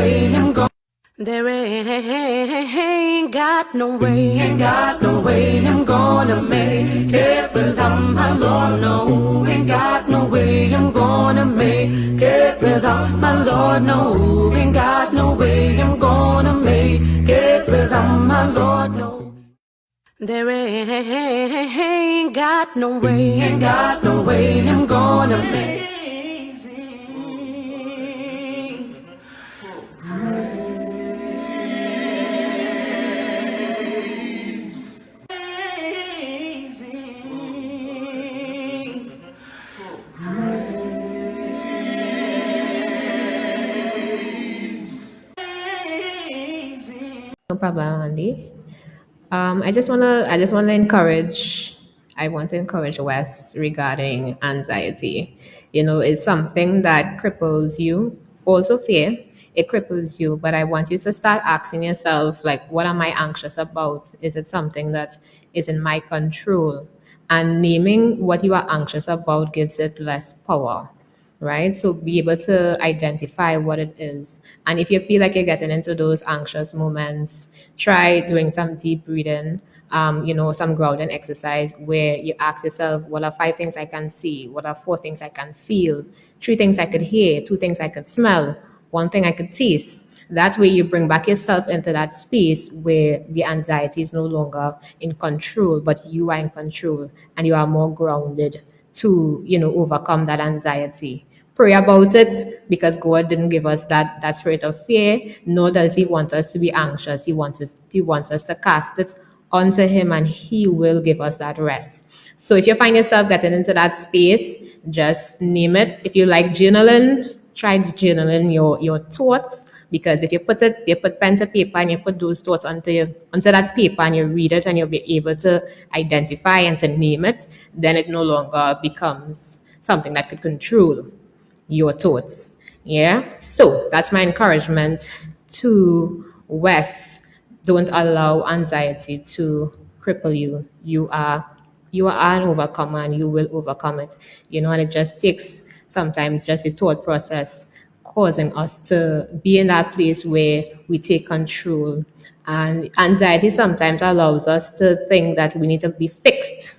way I'm going. There ain't got no way, ain't got no way I'm gonna make it without my Lord. No, ain't got no way I'm gonna make it without my Lord. No, ain't got no way I'm gonna make it without my Lord. No. There ain't got no way, ain't got no way I'm gonna make. No problem, Andy. I want to encourage Wes regarding anxiety. You know, it's something that cripples you. Also fear, it cripples you. But I want you to start asking yourself, like, what am I anxious about? Is it something that is in my control? And naming what you are anxious about gives it less power, right? So be able to identify what it is. And if you feel like you're getting into those anxious moments, try doing some deep breathing, some grounding exercise where you ask yourself, what are 5 things I can see? What are 4 things I can feel? 3 things I could hear? 2 things I could smell? 1 thing I could taste? That way you bring back yourself into that space where the anxiety is no longer in control, but you are in control and you are more grounded to, overcome that anxiety. Pray about it because God didn't give us that spirit of fear, nor does He want us to be anxious. He wants us to cast it onto Him and He will give us that rest. So if you find yourself getting into that space, just name it. If you like journaling, try journaling your thoughts, because if you put pen to paper and you put those thoughts onto that paper and you read it and you'll be able to identify and to name it, then it no longer becomes something that could control your thoughts. Yeah. So that's my encouragement to Wes. Don't allow anxiety to cripple you. You are an overcomer and you will overcome it. And it just takes sometimes just a thought process causing us to be in that place where we take control. And anxiety sometimes allows us to think that we need to be fixed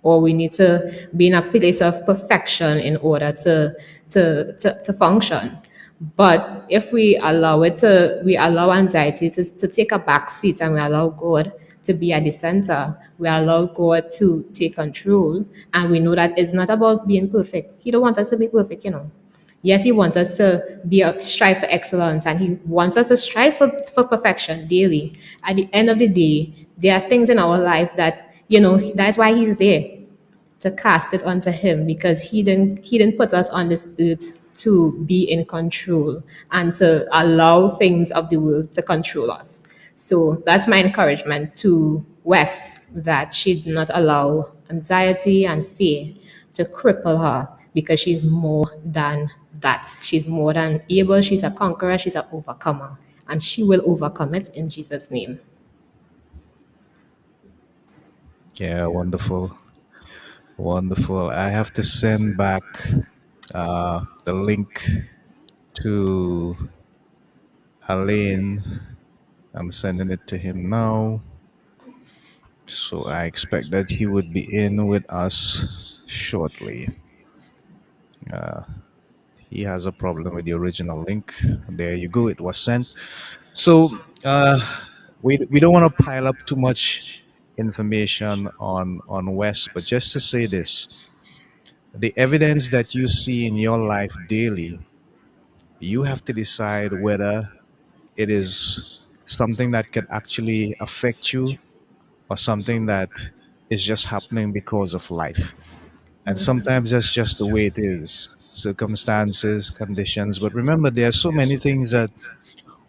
or we need to be in a place of perfection in order to function. But if we allow anxiety to take a back seat and we allow God to be at the center, we allow God to take control, and we know that it's not about being perfect. He don't want us to be perfect. Yes, He wants us to strive for excellence, and He wants us to strive for perfection daily. At the end of the day, there are things in our life that, that's why He's there, to cast it onto Him, because He didn't put us on this earth to be in control and to allow things of the world to control us. So that's my encouragement to West, that she do not allow anxiety and fear to cripple her, because she's more than that. She's more than able. She's a conqueror. She's an overcomer. And she will overcome it in Jesus' name. Yeah, wonderful. Wonderful. I have to send back the link to Alain. I'm sending it to him now. So I expect that he would be in with us shortly. He has a problem with the original link. There you go. It was sent. So we don't want to pile up too much information on West, but just to say this: the evidence that you see in your life daily, you have to decide whether it is something that can actually affect you or something that is just happening because of life. And sometimes that's just the way it is, circumstances, conditions. But remember, there are so many things that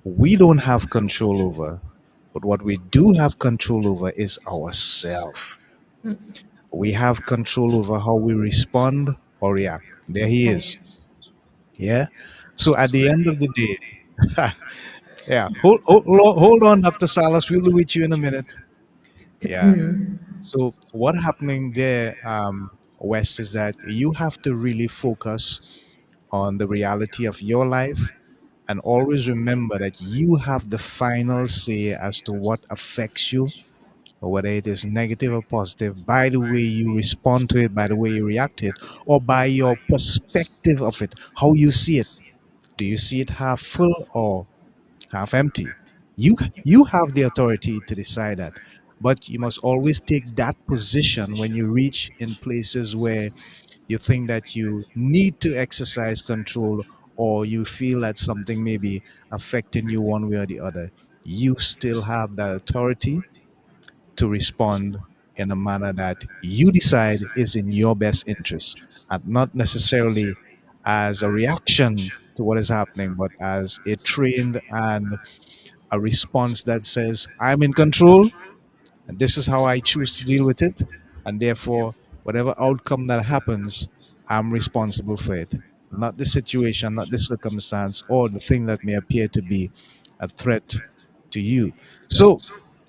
we don't have control over. But what we do have control over is ourselves. We have control over how we respond or react. There he is. Yes. Yeah. So at the end of the day, yeah, hold on, Dr. Salas. We'll be with you in a minute. Yeah. So what happening there, West, is that you have to really focus on the reality of your life And always remember that you have the final say as to what affects you, or whether it is negative or positive, by the way you respond to it, by the way you react to it, or by your perspective of it, how you see it. Do you see it half full or half empty? You have the authority to decide that, but you must always take that position when you reach in places where you think that you need to exercise control, or you feel that something may be affecting you one way or the other. You still have that authority to respond in a manner that you decide is in your best interest, and not necessarily as a reaction to what is happening, but as a trained and a response that says, I'm in control and this is how I choose to deal with it. And therefore, whatever outcome that happens, I'm responsible for it. Not the situation, not the circumstance, or the thing that may appear to be a threat to you. So,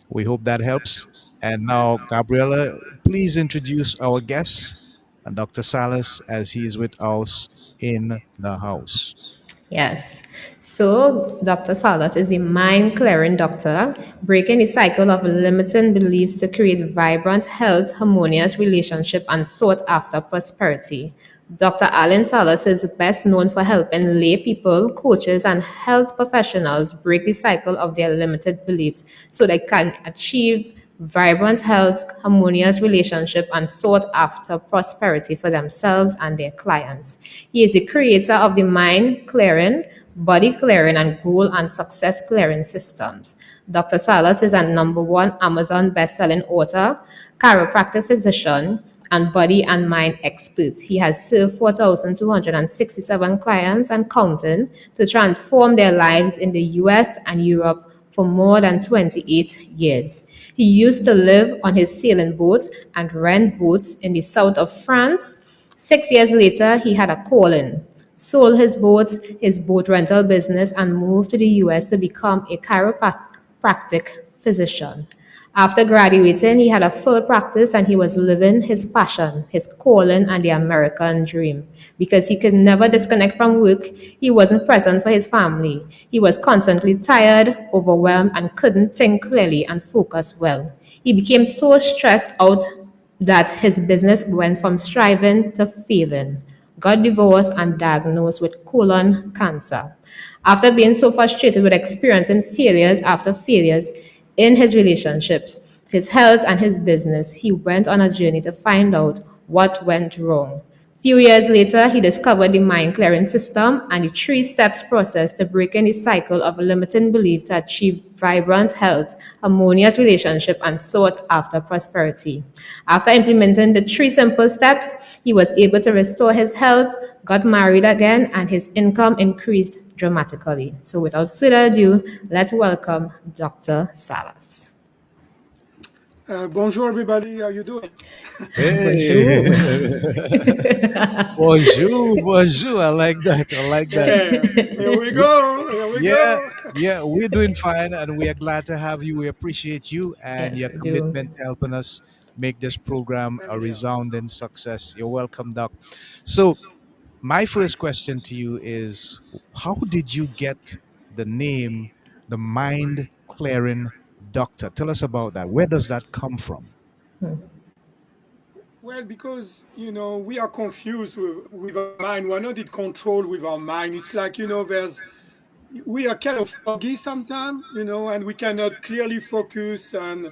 we hope that helps. And now, Gabriella, please introduce our guest, Dr. Salas, as he is with us in the house. Yes. So, Dr. Salas is a mind clearing doctor, breaking the cycle of limiting beliefs to create vibrant, health, harmonious relationship, and sought after prosperity. Dr. Alain Salas is best known for helping lay people, coaches, and health professionals break the cycle of their limited beliefs so they can achieve vibrant health, harmonious relationship, and sought after prosperity for themselves and their clients. He is the creator of the mind clearing, body clearing, and goal and success clearing systems. Dr. Salas is a number one Amazon best-selling author, chiropractic physician, and body and mind expert. He has served 4,267 clients and counting to transform their lives in the US and Europe for more than 28 years. He used to live on his sailing boat and rent boats in the south of France. 6 years later, he had a calling, sold his boat rental business, and moved to the US to become a chiropractic physician. After graduating, he had a full practice and he was living his passion, his calling, and the American dream. Because he could never disconnect from work, he wasn't present for his family. He was constantly tired, overwhelmed, and couldn't think clearly and focus well. He became so stressed out that his business went from striving to failing, got divorced, and diagnosed with colon cancer. After being so frustrated with experiencing failures after failures in his relationships, his health, and his business, he went on a journey to find out what went wrong. Few years later, he discovered the mind clearing system and the three steps process to breaking the cycle of limiting belief to achieve vibrant health, harmonious relationship, and sought after prosperity. After implementing the three simple steps, he was able to restore his health, got married again, and his income increased dramatically. So without further ado, let's welcome Dr. Salas. Bonjour, everybody. How you doing? Hey, Bonjour. bonjour, bonjour. I like that. I like that. Yeah, here we We- go. Here we Yeah, go. yeah, we're doing fine, and we are glad to have you. We appreciate you and Yes, your we do. commitment to helping us make this program a And yeah, resounding success. You're welcome, Doc. So, my first question to you is, how did you get the name, the Mind Clearing Doctor? Tell us about that. Where does that come from? well, because we are confused with our mind. We're not in control with our mind. It's like there's we are kind of foggy sometimes, and we cannot clearly focus and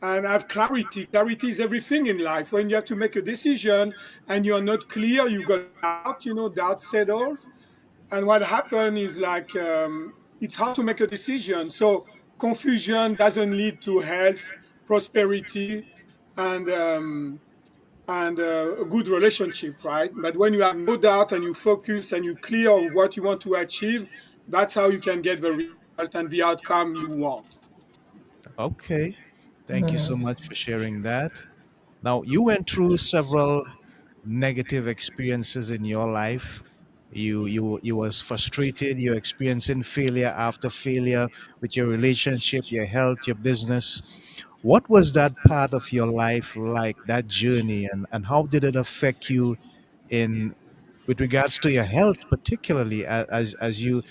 have clarity. Clarity is everything in life. When you have to make a decision and you're not clear, you got doubt. Doubt settles. And what happened is like it's hard to make a decision. So confusion doesn't lead to health, prosperity, and a good relationship, right? But when you have no doubt and you focus and you clear on what you want to achieve, that's how you can get the result and the outcome you want. Okay. Thank you so much for sharing that. Now, you went through several negative experiences in your life. You was frustrated. You're experiencing failure after failure with your relationship, your health, your business. What was that part of your life like, that journey, and how did it affect you in with regards to your health, particularly as you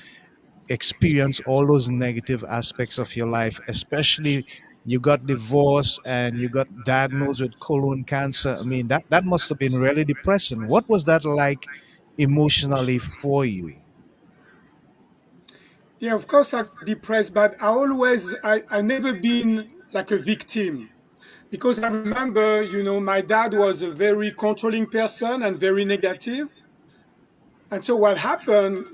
experience all those negative aspects of your life, especially you got divorced and you got diagnosed with colon cancer. I mean, that must have been really depressing. What was that like emotionally for you? Yeah, of course I got depressed, but I never been like a victim because I remember, my dad was a very controlling person and very negative. And so what happened,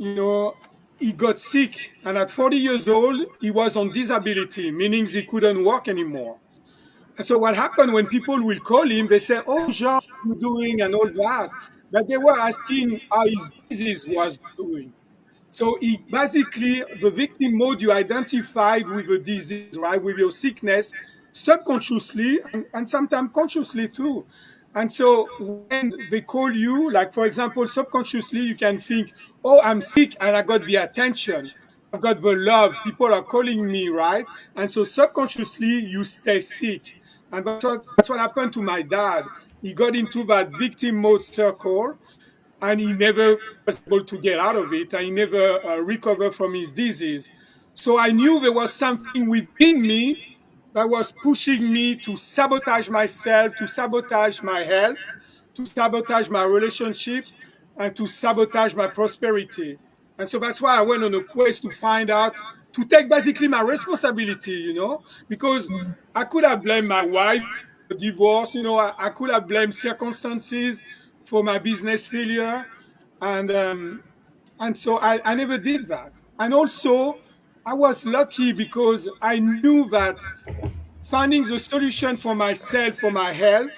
he got sick, and at 40 years old, he was on disability, meaning he couldn't work anymore. And so what happened when people will call him, they say, "Oh, Jean, how you doing?" and all that. But they were asking how his disease was doing. So he basically, the victim mode you identified with a disease, right, with your sickness, subconsciously and sometimes consciously too. And so when they call you, like for example, subconsciously, you can think, "Oh, I'm sick and I got the attention. I've got the love. People are calling me," right? And so subconsciously, you stay sick. And that's what happened to my dad. He got into that victim mode circle and he never was able to get out of it and he never recovered from his disease. So I knew there was something within me that was pushing me to sabotage myself, to sabotage my health, to sabotage my relationship, and to sabotage my prosperity. And so that's why I went on a quest to find out, to take basically my responsibility, because I could have blamed my wife for the divorce, I could have blamed circumstances for my business failure. And so I never did that. And also, I was lucky because I knew that finding the solution for myself, for my health,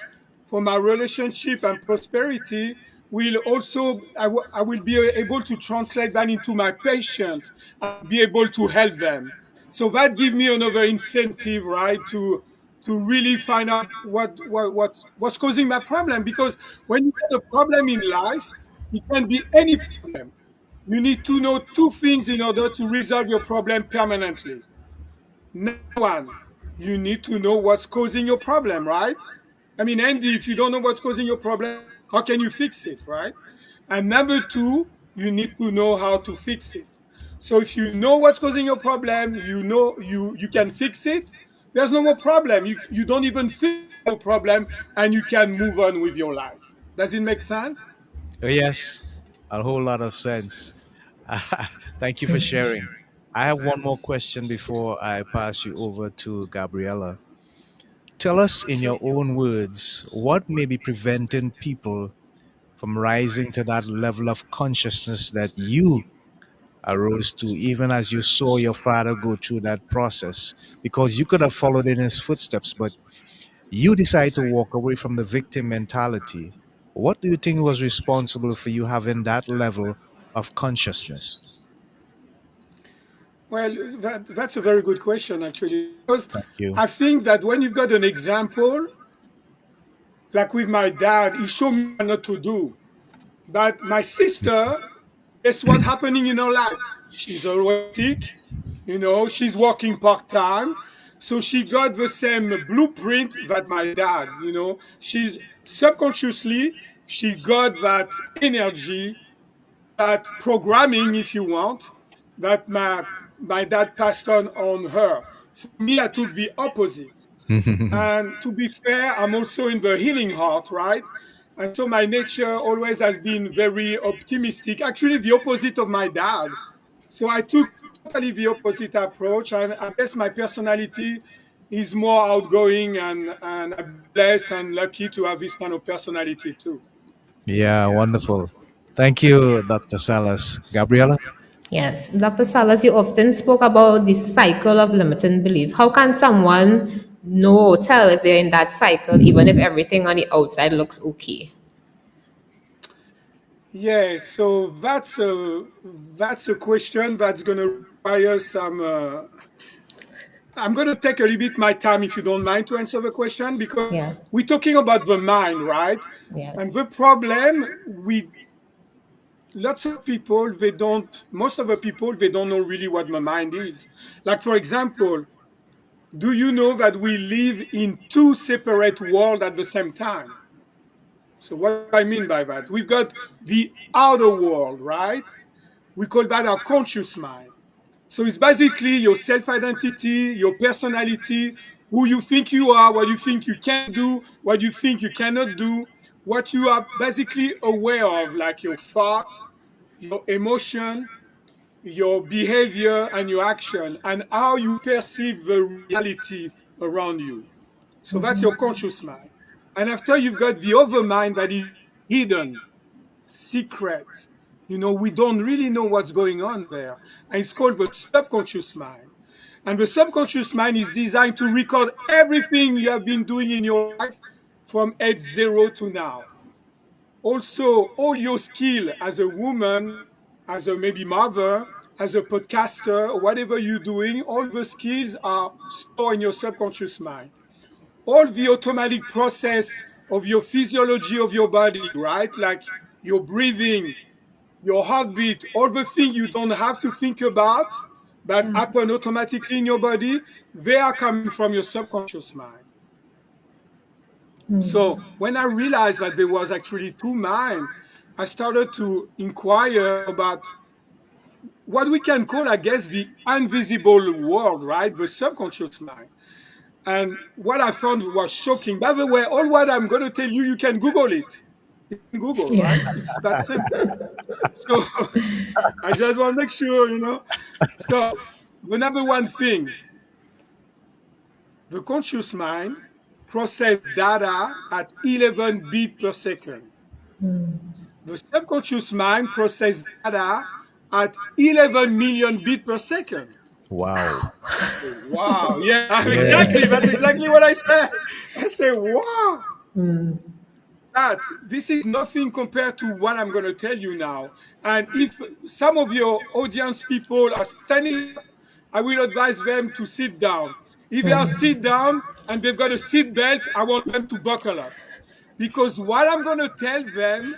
for my relationship and prosperity will also, I will be able to translate that into my patient and be able to help them. So that gives me another incentive, right, to really find out what's causing my problem. Because when you have a problem in life, it can be any problem. You need to know two things in order to resolve your problem permanently. Number one, you need to know what's causing your problem, right? I mean, Andy, if you don't know what's causing your problem, how can you fix it, right? And number two, you need to know how to fix it. So if you know what's causing your problem, you know you can fix it. There's no more problem. You don't even think about a problem, and you can move on with your life. Does it make sense? Yes, a whole lot of sense. Thank you for sharing. I have one more question before I pass you over to Gabriella. Tell us in your own words what may be preventing people from rising to that level of consciousness that you arose to, even as you saw your father go through that process. Because you could have followed in his footsteps, but you decided to walk away from the victim mentality. What do you think was responsible for you having that level of consciousness? Well, that's a very good question, actually, because Thank you. I think that when you've got an example, like with my dad, he showed me what not to do. But my sister, guess what's happening in her life? She's always sick, she's working part time. So she got the same blueprint that my dad, she's subconsciously, she got that energy, that programming, if you want, that my dad passed on her. For me, I took the opposite. And to be fair, I'm also in the healing heart, right? And so my nature always has been very optimistic, actually, the opposite of my dad. So I took totally the opposite approach. And I guess my personality is more outgoing, and I've been blessed and lucky to have this kind of personality too. Yeah, wonderful. Thank you, Dr. Salas. Gabriella? Yes, Dr. Salas, you often spoke about the cycle of limiting belief. How can someone know or tell if they're in that cycle, even if everything on the outside looks okay? Yeah, so that's a question that's going to require some. I'm going to take a little bit my time, if you don't mind, to answer the question, because Yeah. we're talking about the mind, right? And Yes. the problem with lots of people, most of the people, they don't know really what the mind is. Like, for example, do you know that we live in two separate worlds at the same time? So, what do I mean by that? We've got the outer world, right? We call that our conscious mind. So it's basically your self identity, your personality, who you think you are, what you think you can do, what you think you cannot do, what you are basically aware of, like your thought, your emotion, your behavior, and your action, and how you perceive the reality around you. So that's your conscious mind. And after you've got the other mind that is hidden, secret. We don't really know what's going on there. And it's called the subconscious mind. And the subconscious mind is designed to record everything you have been doing in your life from age 0 to now. Also, all your skill as a woman, as a maybe mother, as a podcaster, or whatever you're doing, all the skills are stored in your subconscious mind. All the automatic process of your physiology of your body, right? Like your breathing, your heartbeat, all the things you don't have to think about but happen automatically in your body, they are coming from your subconscious mind. So when I realized that there was actually two minds, I started to inquire about what we can call, I guess, the invisible world, right? The subconscious mind. And what I found was shocking. By the way, all what I'm going to tell you, you can Google it. You can Google, Yeah. right? It's that simple. So I just want to make sure. So the number one thing, the conscious mind process data at 11 bits per second. The subconscious mind process data at 11 million bits per second. Wow. So, wow. Yeah, Yeah. exactly. That's exactly what I said. I say, wow. That this is nothing compared to what I'm going to tell you now. And if some of your audience people are standing up, I will advise them to sit down. If they are sit down and they've got a seat belt, I want them to buckle up because what I'm going to tell them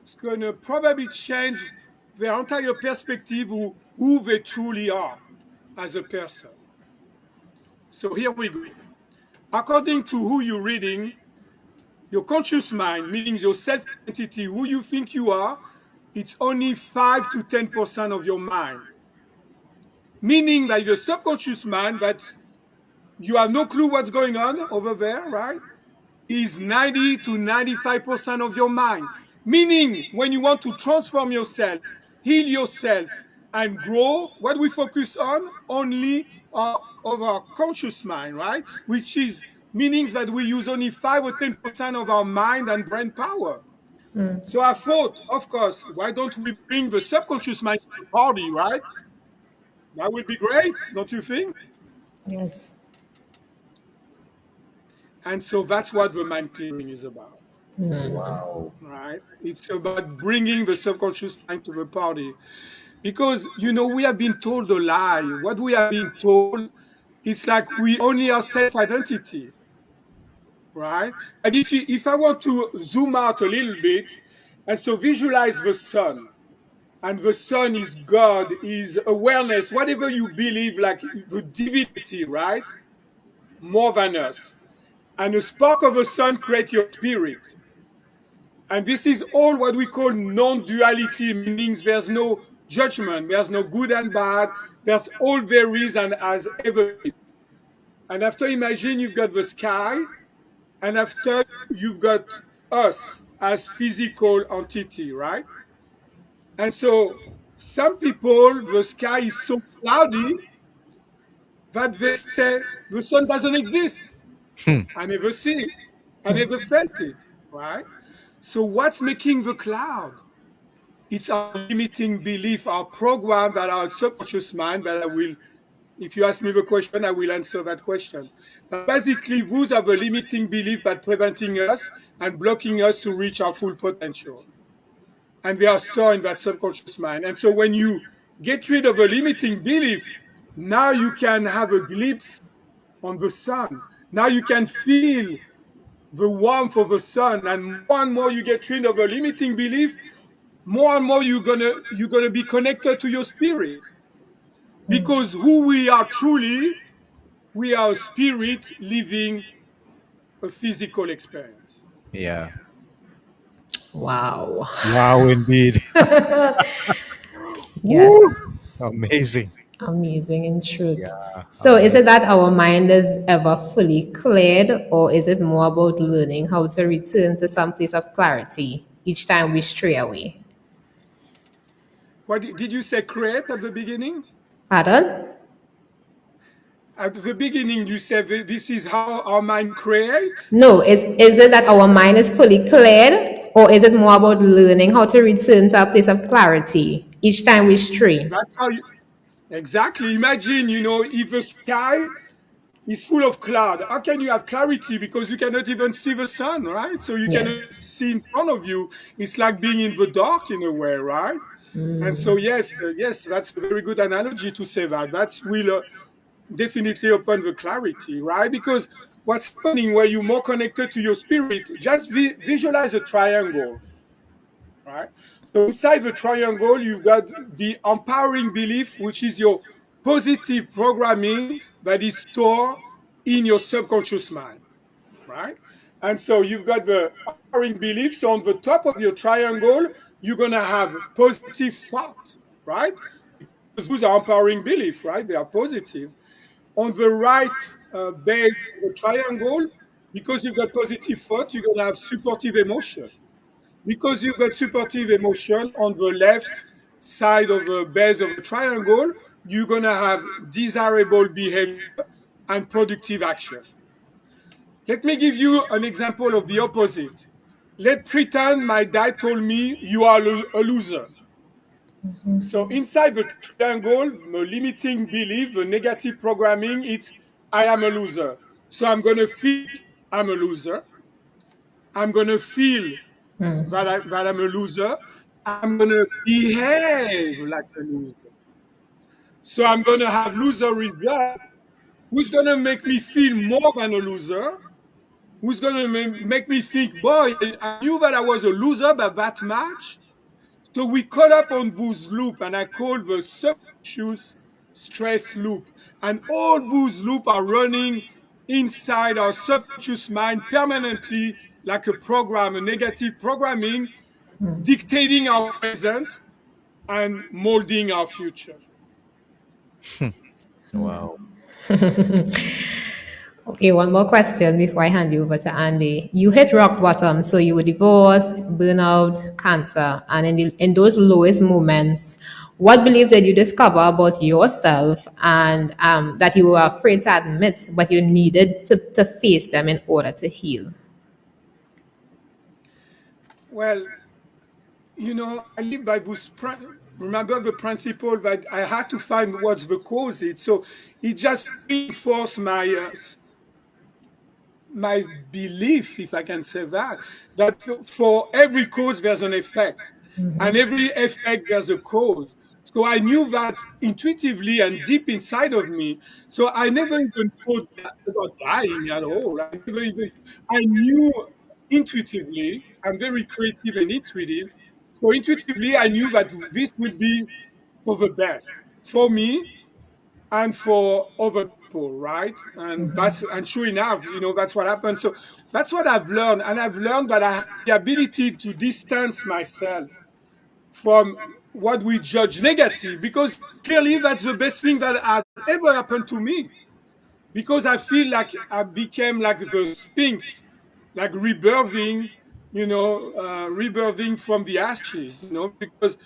is going to probably change their entire perspective of who they truly are as a person. So here we go. According to who you're reading, your conscious mind, meaning your self identity, who you think you are, it's only 5 to 10% of your mind. Meaning that your subconscious mind, that you have no clue what's going on over there, right? Is 90 to 95% of your mind. Meaning, when you want to transform yourself, heal yourself, and grow, what we focus on only of our conscious mind, right? Which is meanings that we use only 5 or 10% of our mind and brain power. So I thought, of course, why don't we bring the subconscious mind to the party, right? That would be great, don't you think? Yes. And so that's what the mind clearing is about. Wow. Right? It's about bringing the subconscious mind to the party. Because, we have been told a lie. What we have been told, it's like we only have self identity, right? And if I want to zoom out a little bit, and so visualize the sun, and the sun is God, is awareness, whatever you believe, like the divinity, right? More than us. And the spark of the sun creates your spirit. And this is all what we call non-duality, meaning there's no judgment, there's no good and bad, there's all there is and has ever been. And after imagine you've got the sky, and after you've got us as physical entity, right? And so some people, the sky is so cloudy that they say the sun doesn't exist. I never see it. I never felt it, right? So what's making the cloud? It's our limiting belief, our program that our subconscious mind that I will, if you ask me the question, I will answer that question. But basically, those are the limiting beliefs that preventing us and blocking us to reach our full potential. And they are stored in that subconscious mind. And so when you get rid of a limiting belief, now you can have a glimpse on the sun. Now you can feel the warmth of the sun. And more you get rid of a limiting belief, more and more you're gonna be connected to your spirit. Because who we are truly, we are a spirit living a physical experience. Yeah. Wow. Wow, indeed. Woo! Yes. Amazing. Amazing in truth. Yeah, So, is amazing. it that our mind is ever fully cleared, or is it more about learning how to return to some place of clarity each time we stray away? What did you say? Create at the beginning? Pardon? At the beginning, you said this is how our mind creates. No, is it that our mind is fully cleared, or is it more about learning how to return to a place of clarity each time we stray? That's how you exactly imagine. If the sky is full of cloud, how can you have clarity? Because you cannot even see the sun, right? So you cannot Yes. see in front of you. It's like being in the dark in a way, right? And so yes, that's a very good analogy to say that. That's will definitely open the clarity, right? Because what's happening where you're more connected to your spirit, just visualize a triangle, right? So inside the triangle, you've got the empowering belief, which is your positive programming that is stored in your subconscious mind, right? And so you've got the empowering beliefs. So on the top of your triangle, you're going to have positive thought, right? Because those are empowering beliefs, right? They are positive. On the right base of the triangle, because you've got positive thought, you're going to have supportive emotion. Because you've got supportive emotion on the left side of the base of the triangle, you're going to have desirable behavior and productive action. Let me give you an example of the opposite. Let's pretend my dad told me you are a loser. So inside the triangle, the limiting belief, the negative programming, it's I am a loser. So I'm going to think I'm a loser. I'm going to feel that I'm a loser. I'm going to behave like a loser. So I'm going to have loser result, who's going to make me feel more than a loser, who's going to make me think, boy, I knew that I was a loser by that much. So we caught up on those loop, and I call the subconscious stress loop. And all those loop are running inside our subconscious mind permanently, like a program, a negative programming, dictating our present and molding our future. Wow. Okay, one more question before I hand you over to Andy. You hit rock bottom, so you were divorced, burnout, cancer, and in those lowest moments, what belief did you discover about yourself and that you were afraid to admit, but you needed to face them in order to heal? Well, I live by this. Remember the principle that I had to find what's the cause. So it just reinforced my belief, if I can say that, that for every cause there's an effect, and every effect there's a cause. So I knew that intuitively and deep inside of me. So I never even thought about dying at all. I knew intuitively. I'm very creative and intuitive. So intuitively, I knew that this would be for the best for me and for other people, right? And sure enough, that's what happened. So that's what I've learned, and I've learned that I have the ability to distance myself from what we judge negative, because clearly that's the best thing that had ever happened to me. Because I feel like I became like the Sphinx, like rebirthing from the ashes, because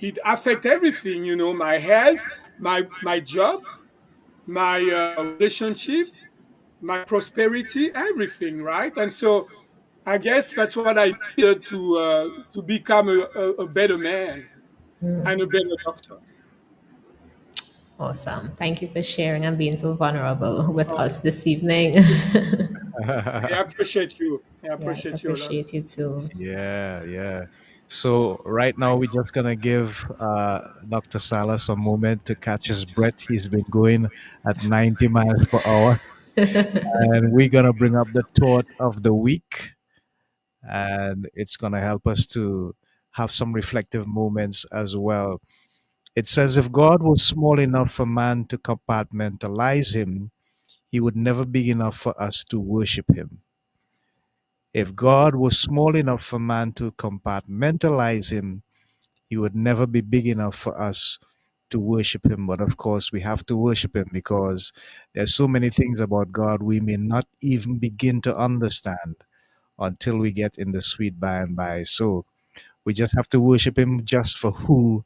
it affects everything, my health, my job, my relationship, my prosperity, everything, right? And so I guess that's what I needed to become a better man and a better doctor. Awesome. Thank you for sharing and being so vulnerable with Oh, us this evening. I appreciate you. I Yes, appreciate you a lot. appreciate you too. Yeah, yeah. So right now we're just gonna give Dr. Salas a moment to catch his breath. He's been going at 90 miles per hour, and we're gonna bring up the thought of the week, and it's gonna help us to have some reflective moments as well. It says, if God was small enough for man to compartmentalize him, he would never be enough for us to worship him. If God was small enough for man to compartmentalize him, he would never be big enough for us to worship Him. But of course, we have to worship Him because there's so many things about God we may not even begin to understand until we get in the sweet by and by. So we just have to worship Him just for who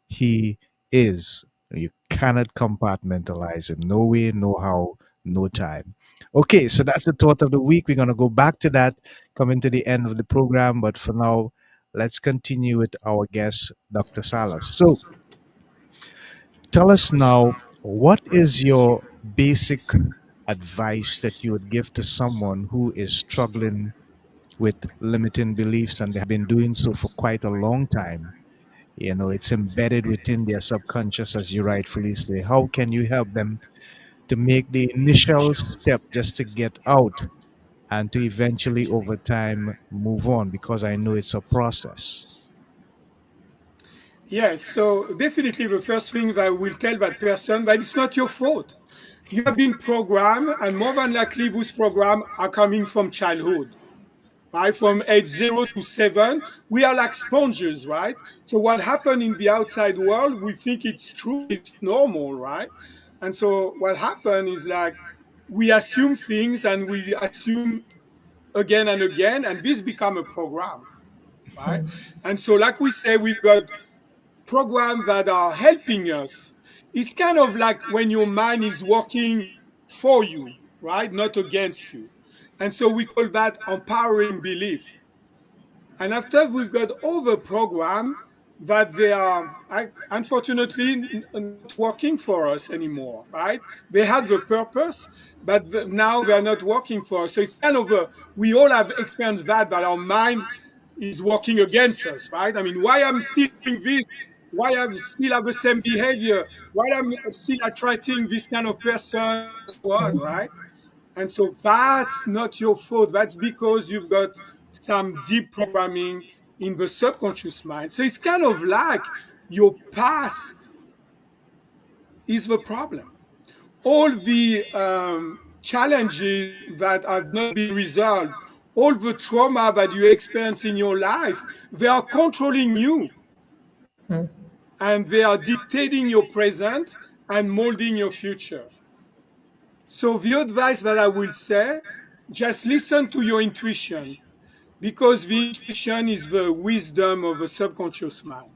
He is. You cannot compartmentalize Him. No way, no how, no time. Okay, so that's the thought of the week. We're going to go back to that coming to the end of the program. But for now, let's continue with our guest, Dr. Salas. So tell us now, what is your basic advice that you would give to someone who is struggling with limiting beliefs and they have been doing so for quite a long time? You know, it's embedded within their subconscious, as you rightfully say. How can you help them to make the initial step just to get out and to eventually, over time, move on? Because I know it's a process. Yes, so definitely the first thing that I will tell that person that it's not your fault. You have been programmed, and more than likely, those programs are coming from childhood, right? From age 0 to 7, we are like sponges, right? So what happened in the outside world, we think it's true, it's normal, right? And so what happened is like we assume things and we assume again and again, and this become a program, right? And so, like we say, we've got programs that are helping us. It's kind of like when your mind is working for you, right? Not against you. And so we call that empowering belief. And after we've got other programs that they are unfortunately not working for us anymore, right? They had the purpose, but now they're not working for us. So it's kind of we all have experienced that our mind is working against us, right? I mean, why I'm still doing this? Why I still have the same behavior? Why I'm still attracting this kind of person, and so on, right? And so that's not your fault. That's because you've got some deep programming in the subconscious mind. So it's kind of like your past is the problem. All the challenges that have not been resolved, all the trauma that you experience in your life, they are controlling you and they are dictating your present and molding your future. So the advice that I will say, just listen to your intuition because the intuition is the wisdom of the subconscious mind.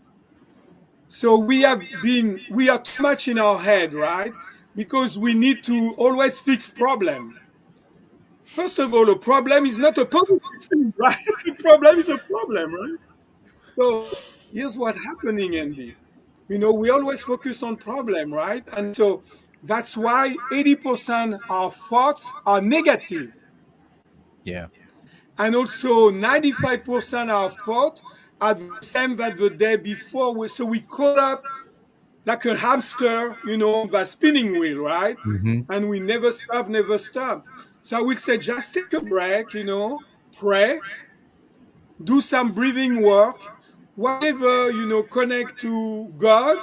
So we are too much in our head, right? Because we need to always fix problem. First of all, a problem is not a positive thing, right? A problem is a problem, right? So here's what's happening, Andy. We always focus on problem, right? And so that's why 80% of thoughts are negative. Yeah. And also 95% of thoughts are the same that the day before. So we caught up like a hamster, on that spinning wheel, right? Hmm. And we never stop, never stop. So I would say just take a break, pray, do some breathing work, whatever, connect to God,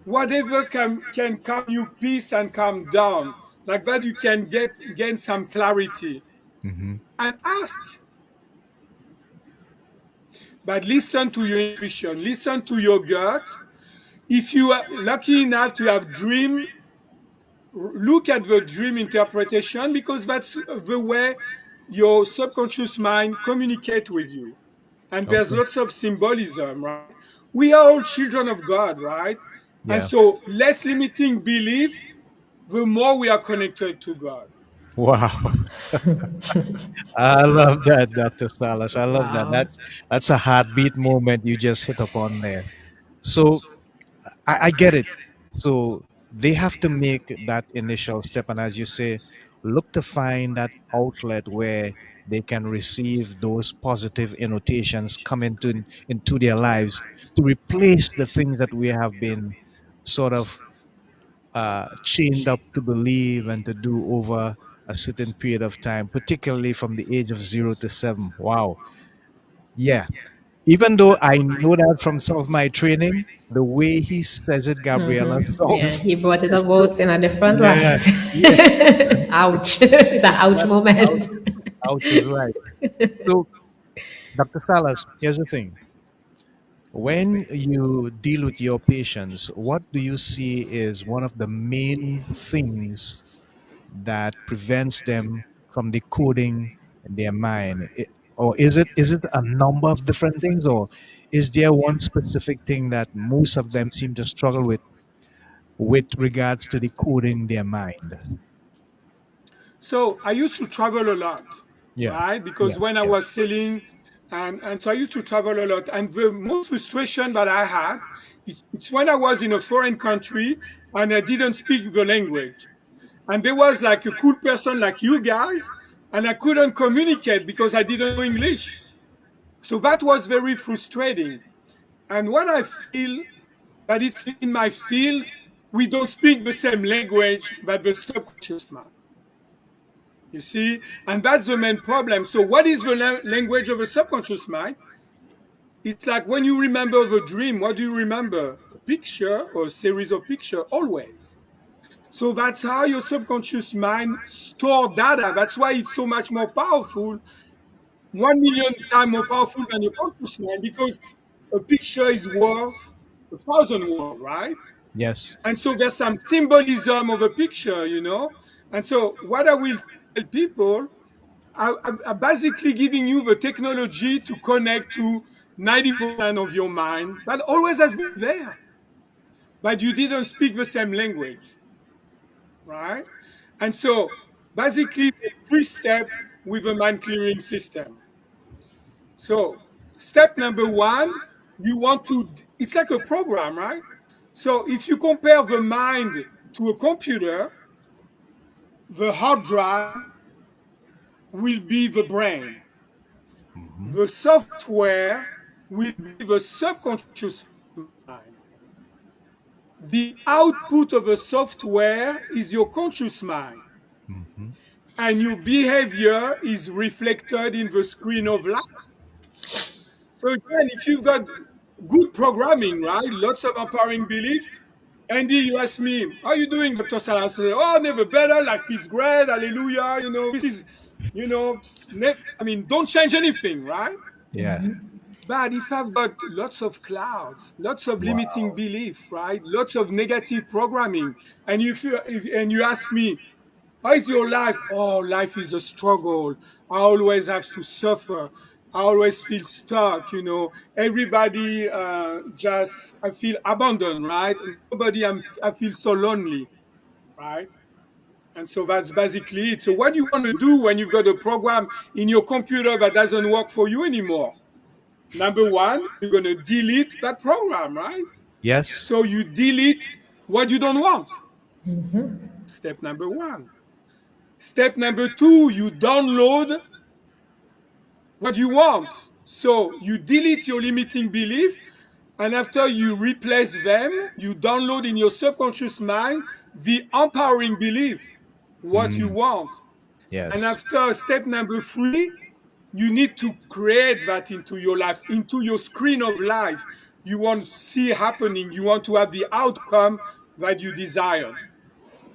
whatever can calm you peace and calm down. Like that you can gain some clarity. Hmm. And ask. But listen to your intuition, listen to your gut. If you are lucky enough to have dream, look at the dream interpretation because that's the way your subconscious mind communicate with you. And there's Okay. lots of symbolism, right? We are all children of God, right? And Yeah. so less limiting belief, the more we are connected to God. Wow. I love that, Dr. Salas. I love that. Wow. That's a heartbeat moment you just hit upon there. So I get it. So they have to make that initial step, and as you say, look to find that outlet where they can receive those positive annotations come into their lives to replace the things that we have been sort of chained up to believe and to do over a certain period of time, particularly from the age of 0 to 7. Wow. Yeah. Even though I know that from some of my training, the way he says it, Gabriella, Yeah, sounds he brought it is so, about in a different yeah, light. yeah. Ouch. It's an ouch That ouch, moment. ouch is right. So, Dr. Salas, here's the thing. When you deal with your patients, what do you see is one of the main things that prevents them from decoding their mind? Or is it a number of different things, or is there one specific thing that most of them seem to struggle with regards to decoding their mind? So I used to travel a lot, Yeah, right? yeah, Because when I yeah. was selling, and so I used to travel a lot. And the most frustration that I had, it's when I was in a foreign country and I didn't speak the language. And there was like a cool person like you guys, and I couldn't communicate because I didn't know English. So that was very frustrating. And when I feel that it's in my field, we don't speak the same language that the subconscious mind. You see? And that's the main problem. So, what is the language of a subconscious mind? It's like when you remember the dream, what do you remember? A picture or a series of pictures, always. So, that's how your subconscious mind store data. That's why it's so much more powerful, 1 million times more powerful than your conscious mind, because a picture is worth 1,000 words, right? Yes. And so there's some symbolism of a picture, you know. And so what I will tell people, I'm basically giving you the technology to connect to 90% of your mind that always has been there, but you didn't speak the same language, right? And so basically, the 3 step with a mind clearing system. So step number one, you want to, it's like a program, right? So if you compare the mind to a computer, the hard drive will be the brain. Hmm. The software will be the subconscious mind. The output of the software is your conscious mind. Hmm. And your behavior is reflected in the screen of life. So again, if you've got good programming, right? Lots of empowering belief. Andy, you ask me, how are you doing, Dr. Salas? I say, oh, never better. Life is great. Hallelujah. You know, this is, you know, I mean, don't change anything, right? Yeah. But if I've got lots of clouds, lots of limiting Wow. belief, right? Lots of negative programming, and and you ask me, how is your life? Oh, life is a struggle. I always have to suffer. I always feel stuck. You know, everybody just I feel abandoned, right? Nobody. I feel so lonely, right? And so that's basically it. So what do you want to do when you've got a program in your computer that doesn't work for you anymore? Number one, you're going to delete that program, right? So Yes. you delete what you don't want. Step number one. Step number two, you download what you want. So you delete your limiting belief, and after you replace them, you download in your subconscious mind the empowering belief, what you Mm. want. And Yes. after step number three, you need to create that into your life, into your screen of life. You want to see happening, you want to have the outcome that you desire.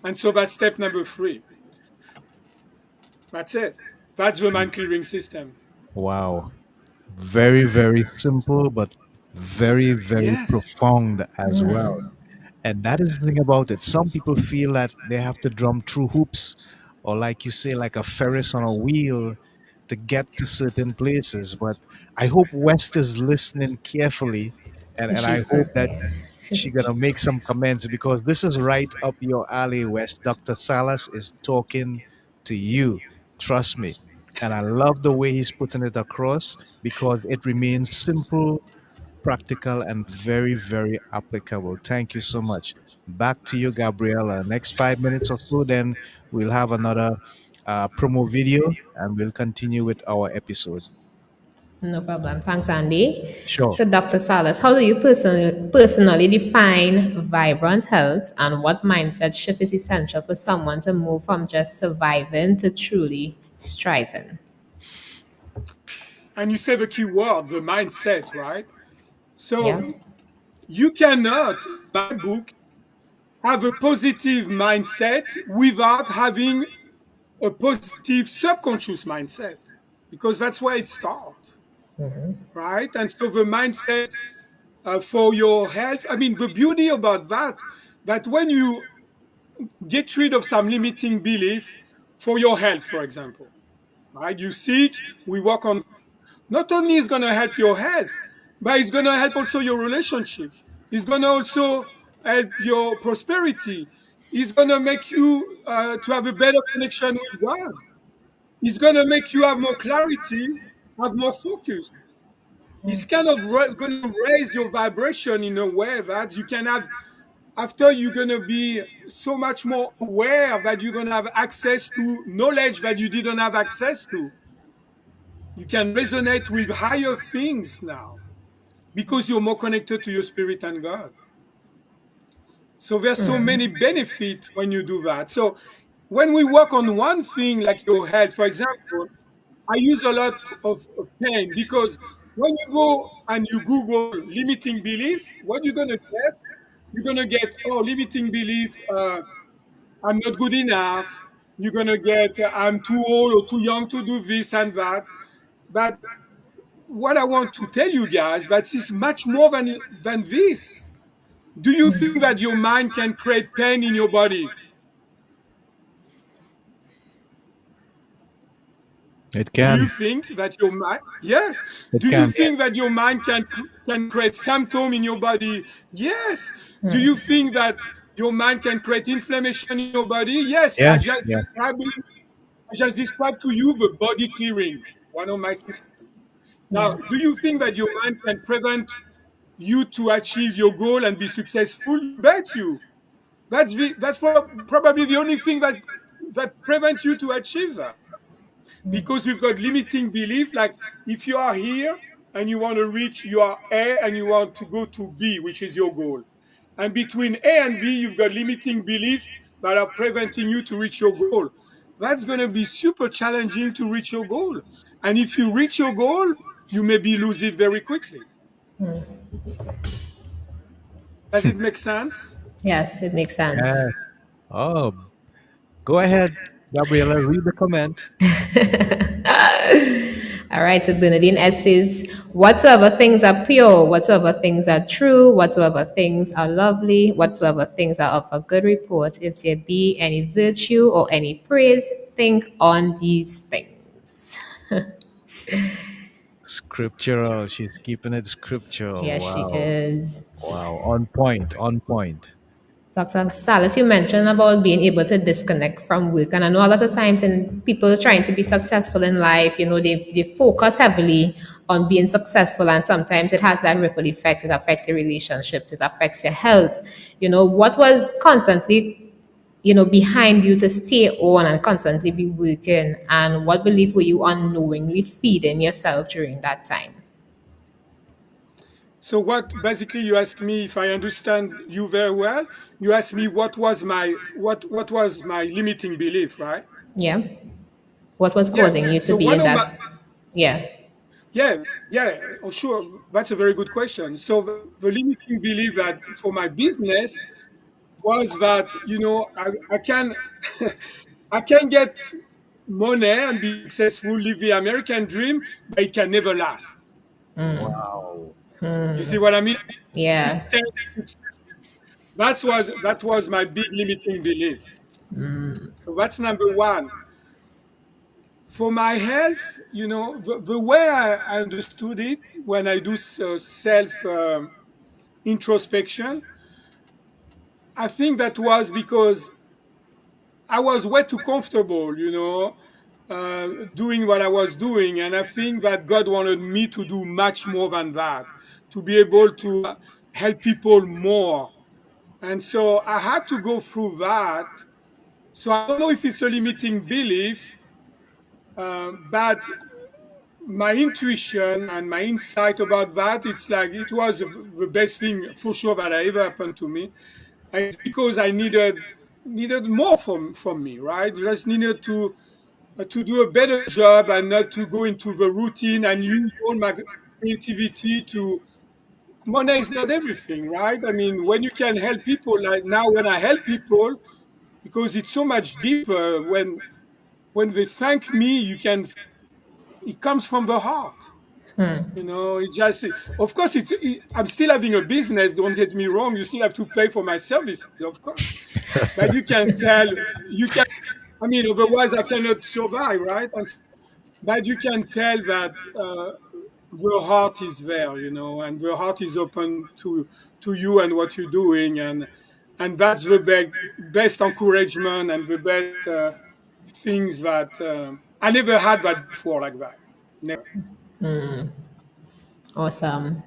And so that's step number three. That's it. That's the mind clearing system. Wow. Very, very simple, but very, very Yes. profound as well. And that is the thing about it. Some people feel that they have to jump through hoops, or like you say, like a Ferris on a wheel to get to certain places. But I hope West is listening carefully, and I She's hope that prepared. she's gonna make some comments because this is right up your alley, West. Dr. Salas is talking to you. Trust me. And I love the way he's putting it across because it remains simple, practical, and very, very applicable. Thank you so much. Back to you, Gabriella. Next 5 minutes or so, then we'll have another promo video and we'll continue with our episode. No problem. Thanks, Andy. Sure. So, Dr. Salas, how do you personally define vibrant health, and what mindset shift is essential for someone to move from just surviving to truly striving? And you say the key word, the mindset, right? So Yeah. you cannot, in my book, have a positive mindset without having a positive subconscious mindset, because that's where it starts, right? And so the mindset, for your health. I mean, the beauty about that when you get rid of some limiting belief for your health, for example, right? You sick, we work on, not only is going to help your health, but it's going to help also your relationship. It's going to also help your prosperity. It's going to make you to have a better connection with God. It's going to make you have more clarity, have more focus. It's kind of going to raise your vibration in a way that you can have, after you're going to be so much more aware that you're going to have access to knowledge that you didn't have access to. You can resonate with higher things now because you're more connected to your spirit and God. So there's so many benefits when you do that. So when we work on one thing like your health, for example, I use a lot of pain because when you go and you Google limiting belief, what you're gonna get, you're gonna get, oh, limiting belief, I'm not good enough. You're gonna get, I'm too old or too young to do this and that. But what I want to tell you guys, that is much more than this. Do you think that your mind can create pain in your body? It Do you can. think that your mind, yes. It Do you can. think that your mind can create symptom in your body? Yes. Do you think that your mind can create inflammation in your body? Yes. Yeah. Yeah. I just described to you the body clearing, one of my systems. Now, Yeah. do you think that your mind can prevent you to achieve your goal and be successful? Bet you. That's probably the only thing that prevents you to achieve that. Because we've got limiting belief. Like if you are here and you want to reach your A and you want to go to B, which is your goal, and between A and B, you've got limiting belief that are preventing you to reach your goal. That's going to be super challenging to reach your goal. And if you reach your goal, you maybe lose it very quickly. Does it make sense? Yes, it makes sense. Yes. Oh, go ahead, Gabriela. Read the comment. All right, so Bernadine S says, whatsoever things are pure, whatsoever things are true, whatsoever things are lovely, whatsoever things are of a good report, if there be any virtue or any praise, think on these things. Scriptural. She's keeping it scriptural. Yes, she Wow. is. Wow. On point. On point. Dr. Salas, you mentioned about being able to disconnect from work. And I know a lot of times when people trying to be successful in life, they focus heavily on being successful. And sometimes it has that ripple effect. It affects your relationships. It affects your health. What was constantly, behind you to stay on and constantly be working? And what belief were you unknowingly feeding yourself during that time? So what basically you ask me, if I understand you very well, you ask me what was my limiting belief, right? Yeah. What was Yeah. causing you to So be one in of my that? Yeah. yeah, oh, sure, that's a very good question. So the limiting belief that for my business was that I can I can get money and be successful, live the American dream, but it can never last. Wow. You see what I mean? Yeah. Instant success. That was my big limiting belief. So that's number one. For my health, the way I understood it when I do self introspection, I think that was because I was way too comfortable, doing what I was doing. And I think that God wanted me to do much more than that, to be able to help people more. And so I had to go through that. So I don't know if it's a limiting belief, but my intuition and my insight about that, it's like it was the best thing for sure that ever happened to me. And it's because I needed more from me, right? Just needed to do a better job and not to go into the routine and use all my creativity to. Money is not everything, right? I mean, when you can help people, like now when I help people, because it's so much deeper when they thank me, it comes from the heart. It just, of course, I'm still having a business. Don't get me wrong. You still have to pay for my services, of course. But you can tell, you can, I mean, otherwise I cannot survive, right? But you can tell that the heart is there, and the heart is open to you and what you're doing, and that's the best encouragement and the best things that I never had that before like that. Never. Awesome.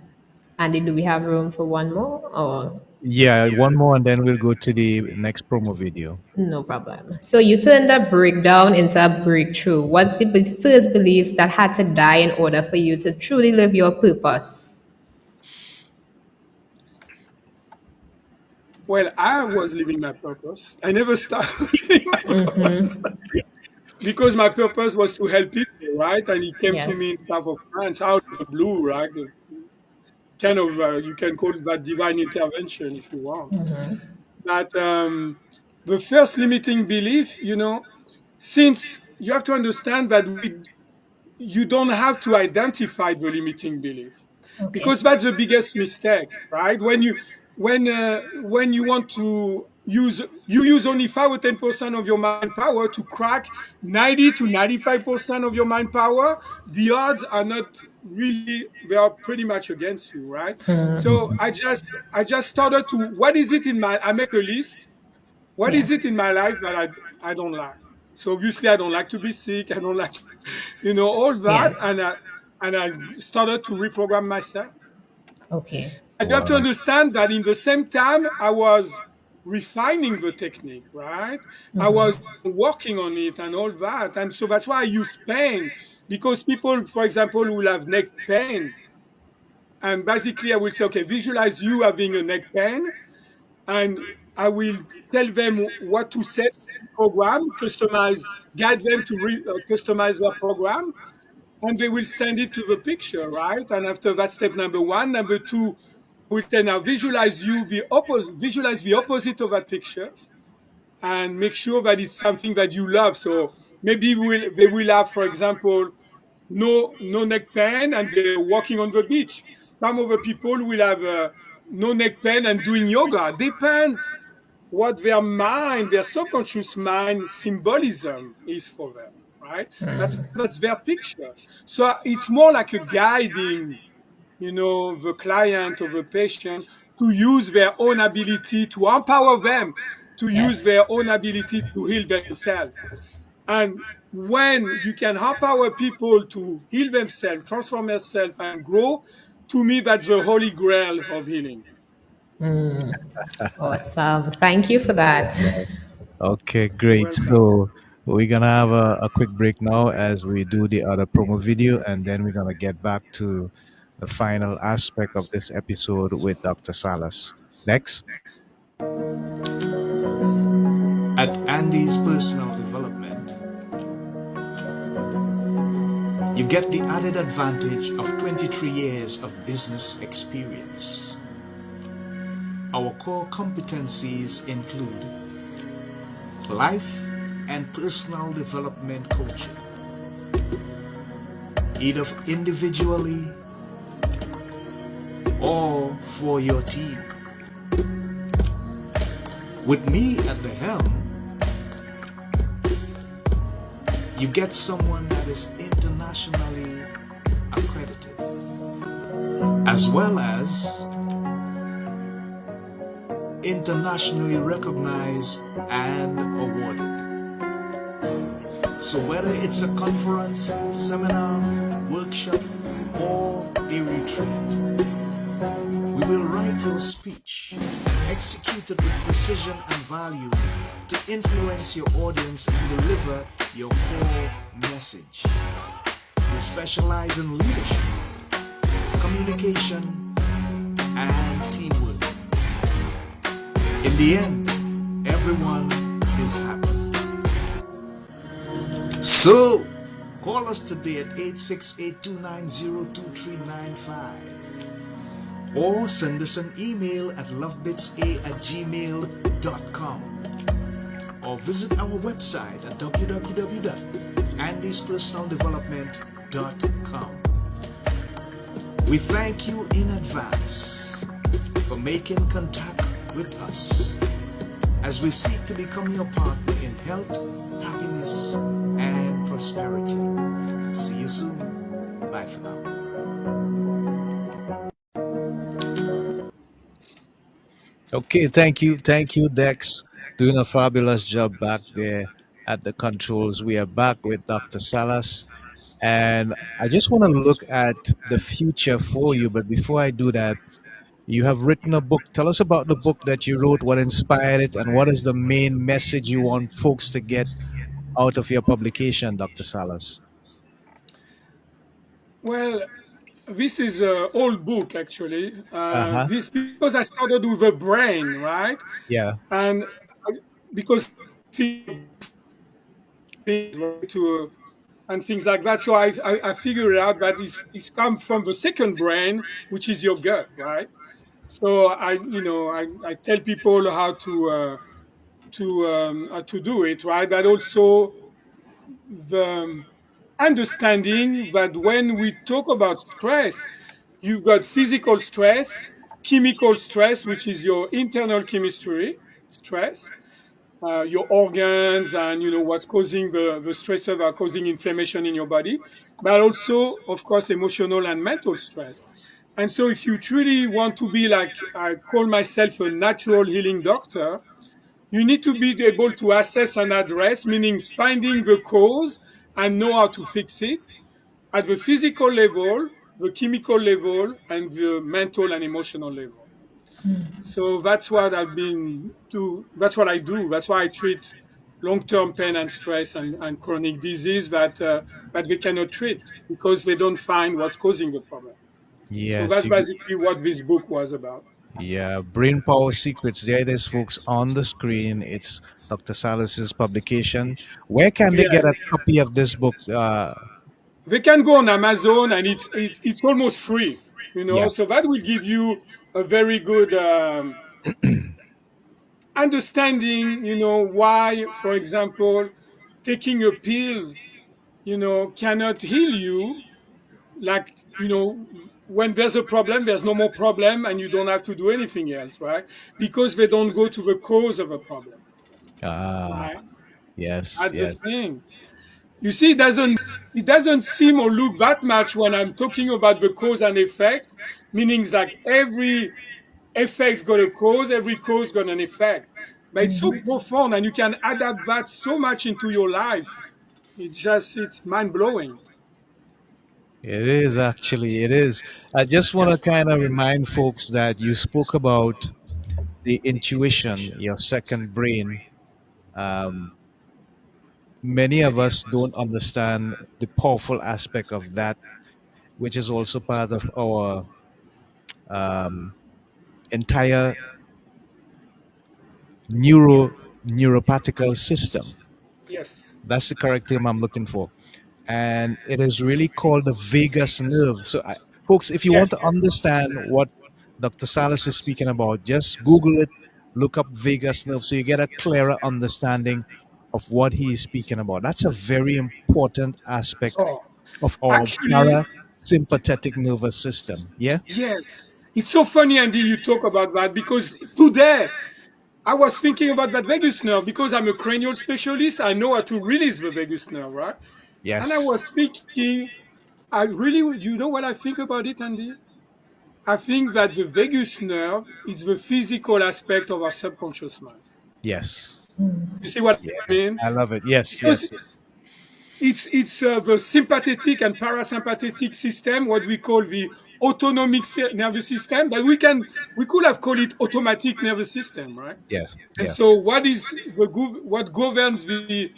Andy, do we have room for one more or Yeah, one more, and then we'll go to the next promo video. no problem? So you turned that breakdown into a breakthrough. What's the first belief that had to die in order for you to truly live your purpose? Well, I was living my purpose. I never started living my purpose because my purpose was to help people, right? And it came to Yes. me in South of France out of the blue, right? Kind of, you can call it that divine intervention if you want. But the first limiting belief, since you have to understand that you don't have to identify the limiting belief, Okay. because that's the biggest mistake, right? When you want to use only 5 or 10% of your mind power to crack 90 to 95% of your mind power. The odds are not really, they are pretty much against you, right? So I just started to, what is it in my, I make a list. What Yeah. is it in my life that I don't like? So obviously I don't like to be sick. I don't like, all that. Yes. And I started to reprogram myself. Okay. And you have to Wow. understand that in the same time, I was refining the technique, right? I was working on it and all that. And so that's why I use pain, because people, for example, will have neck pain. And basically, I will say, okay, visualize you having a neck pain. And I will tell them what to set program, customize, guide them to customize their program, and they will send it to the picture, right? And after that, step number one. Number two, we say now visualize the opposite of that picture, and make sure that it's something that you love. So maybe they will have, for example, no neck pain and they're walking on the beach. Some other people will have no neck pain and doing yoga. Depends what their mind, their subconscious mind symbolism is for them, right? That's their picture. So it's more like a guiding, the client or the patient to use their own ability, to empower them to use Yes. their own ability to heal themselves. And when you can empower people to heal themselves, transform themselves, and grow, to me, that's the holy grail of healing. Awesome. Thank you for that. Okay, You're great. welcome. So we're gonna have a quick break now as we do the other promo video, and then we're gonna get back to the final aspect of this episode with Dr. Salas. Next. At Andy's Personal Development, you get the added advantage of 23 years of business experience. Our core competencies include life and personal development coaching, either individually or for your team. With me at the helm, you get someone that is internationally accredited, as well as internationally recognized and awarded. So whether it's a conference, seminar, workshop, or a retreat, we will write your speech, executed with precision and value to influence your audience and deliver your core message. We specialize in leadership, communication, and teamwork. In the end, everyone is happy. So, call us today at 868-290-2395 or send us an email at lovebitsa@gmail.com or visit our website at www.andyspersonaldevelopment.com. We thank you in advance for making contact with us as we seek to become your partner in health, happiness, and prosperity. See you soon. Bye for now. Okay, thank you, Dex. Doing a fabulous job back there at the controls. We are back with Dr. Salas, and I just want to look at the future for you. But before I do that, you have written a book. Tell us about the book that you wrote, what inspired it, and what is the main message you want folks to get out of your publication, Dr. Salas. Well, this is an old book actually. Uh huh. This because I started with the brain, right? Yeah. And because I figured the brain things right to and things like that. So I figured out that it's come from the second brain, which is your gut, right? So I tell people how to do it, right? But also the understanding that when we talk about stress, you've got physical stress, chemical stress, which is your internal chemistry stress, your organs, and what's causing the stressors are causing inflammation in your body, but also, of course, emotional and mental stress. And so, if you truly want to be like I call myself a natural healing doctor, you need to be able to assess and address, meaning finding the cause and know how to fix it at the physical level, the chemical level, and the mental and emotional level. So that's what I've been do. That's what I do. That's why I treat long-term pain and stress and chronic disease that they cannot treat because they don't find what's causing the problem. So Yes. that's basically what this book was about. Yeah, Brain Power Secrets. There it is, folks, on the screen. It's Dr. Salas's publication. Where can they get a Yes, copy of this book? they can go on Amazon and it's almost free. Yeah, So that will give you a very good understanding. Why, for example, taking a pill cannot heal you. Like, when there's a problem, there's no more problem, and you don't have to do anything else, right? Because they don't go to the cause of a problem, ah, right? yes, That's the yes, thing. You see, it doesn't seem or look that much when I'm talking about the cause and effect, meaning like every effect's got a cause, every cause got an effect. But it's so profound, and you can adapt that so much into your life. It's mind blowing. it is actually, it is. I just want to kind of remind folks that you spoke about the intuition, your second brain. Um, Many of us don't understand the powerful aspect of that, which is also part of our um, entire neuropathical system. Yes. That's the correct term I'm looking for. And it is really called the vagus nerve. So, folks, if you Yes. want to understand what Dr. Salas is speaking about, just Google it, look up vagus nerve so you get a clearer understanding of what he is speaking about. That's a very important aspect Oh, of our actually, parasympathetic nervous system. Yeah? yes. It's so funny, Andy, you talk about that because today I was thinking about that vagus nerve because I'm a cranial specialist. I know how to release the vagus nerve, right? And I Yes. was thinking, I really, you know what I think about it, Andy? I think that the vagus nerve is the physical aspect of our subconscious mind. Yes. You see what Yeah. I mean? I love it. Yes, Because yes, yes. it's the sympathetic and parasympathetic system, what we call the autonomic nervous system, but we could have called it automatic nervous system, right? Yes. And Yeah. so, what governs the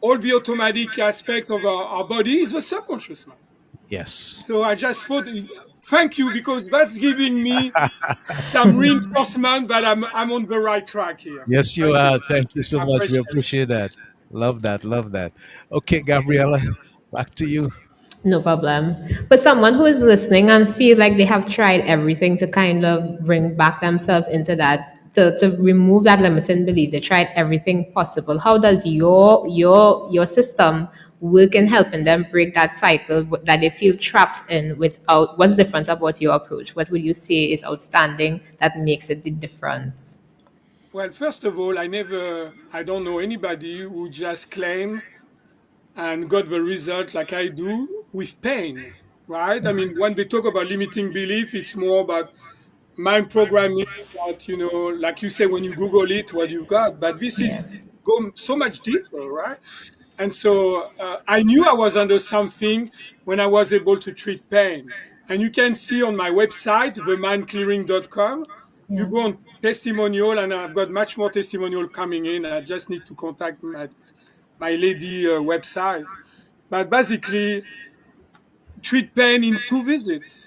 all the automatic aspect of our body is the subconscious mind. Yes. So I just thought, thank you because that's giving me some reinforcement that I'm on the right track here. Yes, you Thank you. are. Thank you so I much. We appreciate it. appreciate that. Love that. Love that. Okay, Gabriella, back to you. No problem. But someone who is listening and feel like they have tried everything to kind of bring back themselves into that, to remove that limiting belief, they tried everything possible. How does your system work in helping them break that cycle that they feel trapped in without. What's different about your approach? What would you say is outstanding that makes it the difference? Well, first of all, I don't know anybody who just claim and got the result like I do with pain, right? I mean, when they talk about limiting belief, it's more about mind programming that, like you say, when you Google it, what you've got. But this is Yeah. go so much deeper, right? And so I knew I was under something when I was able to treat pain. And you can see on my website, themindclearing.com, you Yeah. go on testimonial, and I've got much more testimonial coming in. I just need to contact my lady website. But basically, treat pain in 2 visits.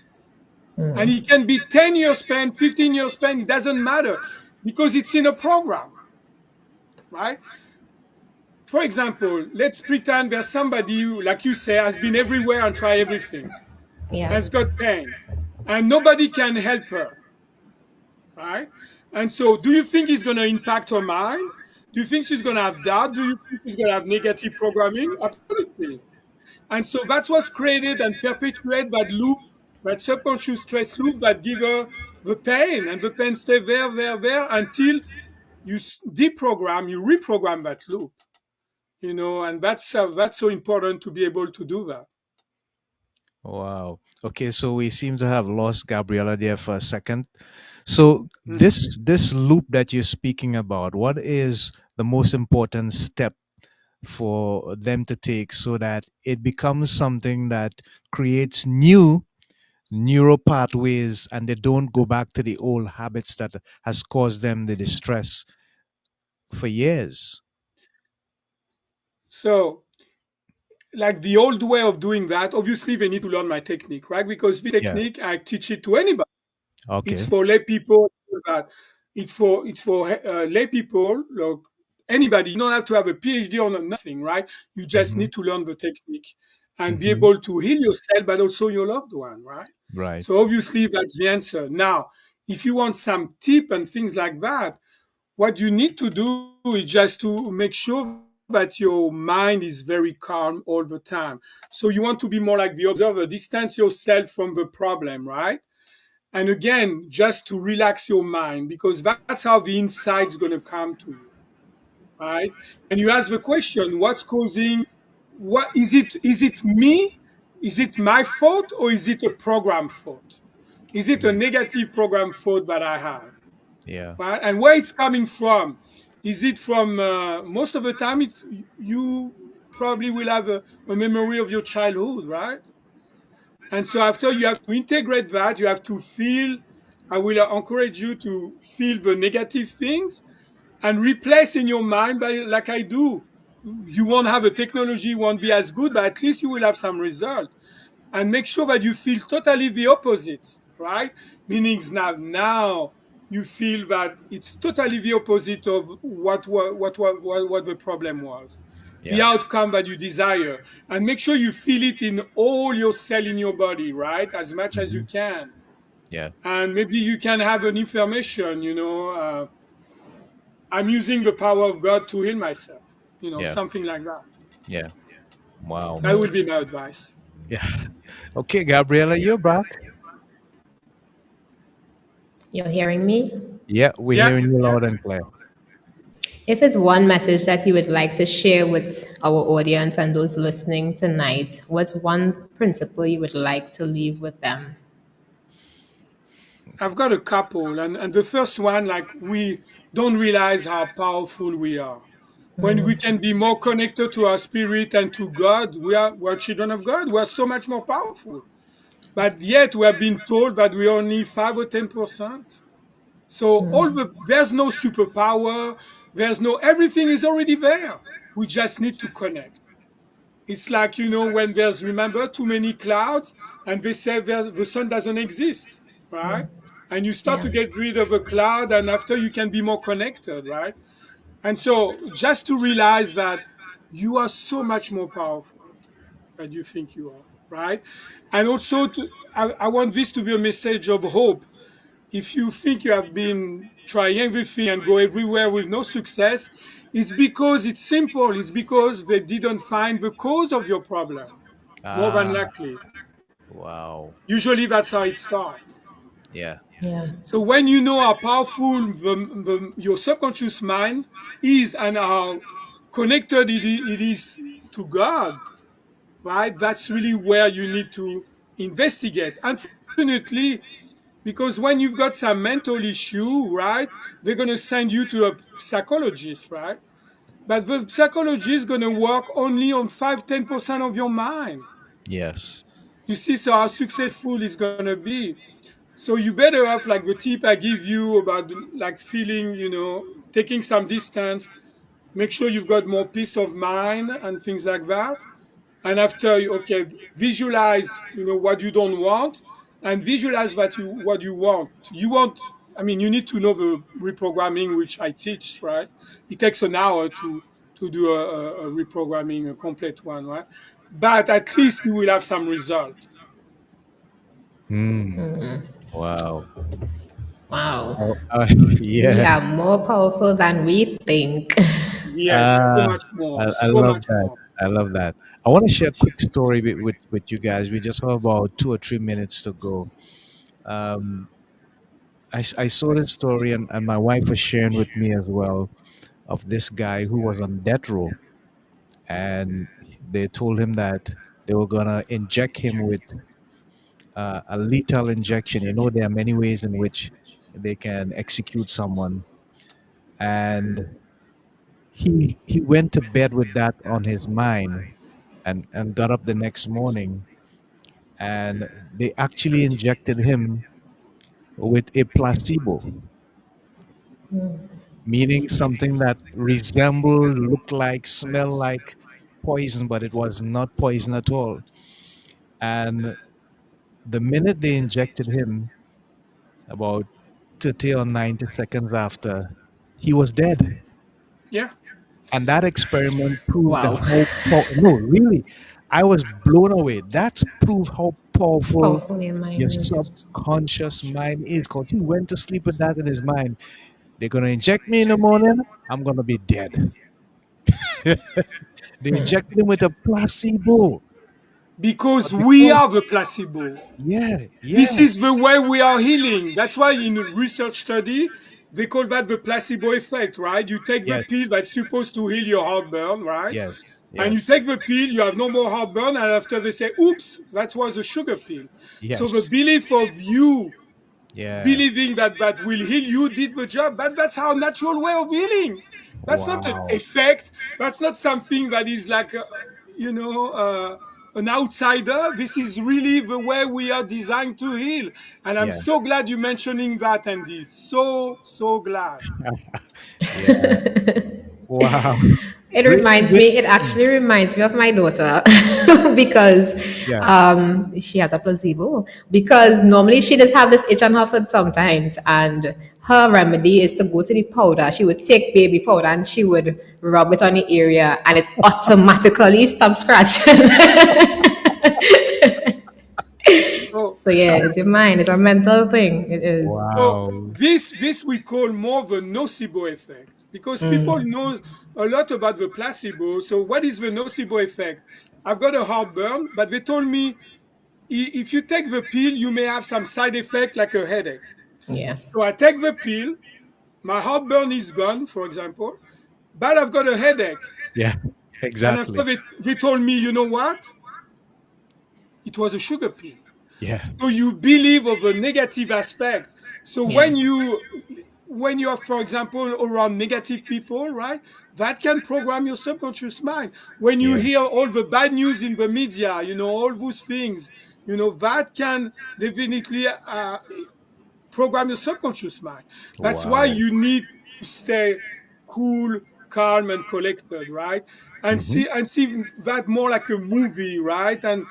And it can be 10 years pain, 15 years pain, it doesn't matter because it's in a program, right? For example, let's pretend there's somebody who, like you say, has been everywhere and tried everything and Yeah. has got pain and nobody can help her, right? And so, do you think it's going to impact her mind? Do you think she's going to have doubt? Do you think she's going to have negative programming? Absolutely. And so that's what's created and perpetuate that loop, that subconscious stress loop that give her the pain, and the pain stay there until you deprogram, you reprogram that loop. And that's so important to be able to do that. Wow. Okay, so we seem to have lost Gabriella there for a second. So Mhm. this loop that you're speaking about, what is the most important step for them to take so that it becomes something that creates new neural pathways and they don't go back to the old habits that has caused them the distress for years? So, like the old way of doing that, obviously they need to learn my technique, right? Because this Yeah. technique, I teach it to anybody. It's Okay. for lay people. That it's for lay people. Look, anybody. You don't have to have a PhD on nothing, right? You just Hmm. need to learn the technique and be Hmm. able to heal yourself, but also your loved one, right? Right. So obviously that's the answer. Now, if you want some tip and things like that, what you need to do is just to make sure that your mind is very calm all the time. So you want to be more like the observer, distance yourself from the problem, right? And again, just to relax your mind, because that's how the insight's going to come to you, right? And you ask the question, what's causing, what is it me? Is it my fault, or is it a program fault? Is it a Mm. negative program fault that I have, Yeah. right? And where it's coming from? Is it from, most of the time, you probably will have a memory of your childhood, right? And so after you have to integrate that, you have to feel, I will encourage you to feel the negative things and replace in your mind by, like I do. You won't have a technology, won't be as good, but at least you will have some result. And make sure that you feel totally the opposite, right? Meaning now you feel that it's totally the opposite of what the problem was, the Yeah. outcome that you desire, and make sure you feel it in all your cell in your body, right, as much as you Hmm. can. Yeah. And maybe you can have an information, I'm using the power of God to heal myself, Yeah. something like that. Yeah. Wow. That would be my advice. Yeah. Okay, Gabriella, you're back. You're hearing me? Yeah, we're Yeah. hearing you loud and clear. If it's one message that you would like to share with our audience and those listening tonight, what's one principle you would like to leave with them? I've got a couple, and the first one, like, we don't realize how powerful we are. When we can be more connected to our spirit and to God, we're children of God. We're so much more powerful. But yet we have been told that we're only 5 or 10%. So there's no superpower. There's no, everything is already there. We just need to connect. It's like, when there's, remember, too many clouds and they say the sun doesn't exist, right? And you start Yeah. to get rid of a cloud, and after you can be more connected, right? And so just to realize that you are so much more powerful than you think you are, right? And also, I want this to be a message of hope. If you think you have been trying everything and go everywhere with no success, it's because it's simple. It's because they didn't find the cause of your problem, more than Ah, likely. wow. Usually that's how it starts. Yeah. Yeah. So when you know how powerful your subconscious mind is and how connected it is to God, right? That's really where you need to investigate. Unfortunately, because when you've got some mental issue, right, they're going to send you to a psychologist, right? But the psychologist is going to work only on 5-10% of your mind. Yes. You see, so how successful it's going to be. So you better have like the tip I give you about like feeling, taking some distance, make sure you've got more peace of mind and things like that. And after okay, visualize, what you don't want and visualize what you want. I mean, you need to know the reprogramming, which I teach, right? It takes an hour to do a reprogramming, a complete one, right? But at least you will have some result. Hmm. Wow. Wow. Oh, We yeah. are more powerful than we think. Yes, so Uh, much more, I so love much that. more. I love that. I want to share a quick story with you guys. We just have about 2 or 3 minutes to go. Um, I saw this story, and my wife was sharing with me as well of this guy who was on death row, and they told him that they were gonna inject him with a lethal injection. You know, there are many ways in which they can execute someone, and he went to bed with that on his mind, and got up the next morning, and they actually injected him with a placebo, meaning something that resembled, looked like, smelled like poison, but it was not poison at all. And the minute they injected him, about 30 or 90 seconds after, he was dead. Yeah. And that experiment proved Wow. no, really, I was blown away. That's proof how powerful Powerful your your mind is. subconscious mind is. Because he went to sleep with that in his mind. They're gonna inject me in the morning, I'm gonna be dead. They injected him with a placebo. Because But we because are the placebo. yeah, This yeah, is the way we are healing. That's why in a research study, they call that the placebo effect, right? You take the yes, pill that's supposed to heal your heartburn, right? yes, And you yes, take the pill, you have no more heartburn, and after they say, oops, that was a sugar pill. So the yes, belief of you yeah. believing that that will heal you did the job, but that's our natural way of healing. That's not an Wow. effect. That's not something that is like you know an outsider. This is really the way we are designed to heal, and I'm Yeah, so glad you mentioning that, Andy. So glad. yeah. Wow. It actually reminds me of my daughter because Yeah, she has a placebo. Because normally she does have this itch on her foot sometimes, and her remedy is to go to the powder. She would take baby powder and she would rub it on the area, and it automatically stops scratching. So So yeah, it's your mind. It's a mental thing. It is. So wow. this we call more the nocebo effect because people know a lot about the placebo. So what is the nocebo effect? I've got a heartburn, but they told me if you take the pill, you may have some side effect like a headache. Yeah. So I take the pill, my heartburn is gone, for example, but I've got a headache. Yeah, And after exactly. they told me, you know what? It was a sugar pill. Yeah, So you believe of a negative aspect. So Yeah. when you are, for example, around negative people, right, that can program your subconscious mind. When you yeah. hear all the bad news in the media, all those things, that can definitely program your subconscious mind. That's why Wow. you need to stay cool, calm, and collected, right? And Hmm. see that more like a movie, right? And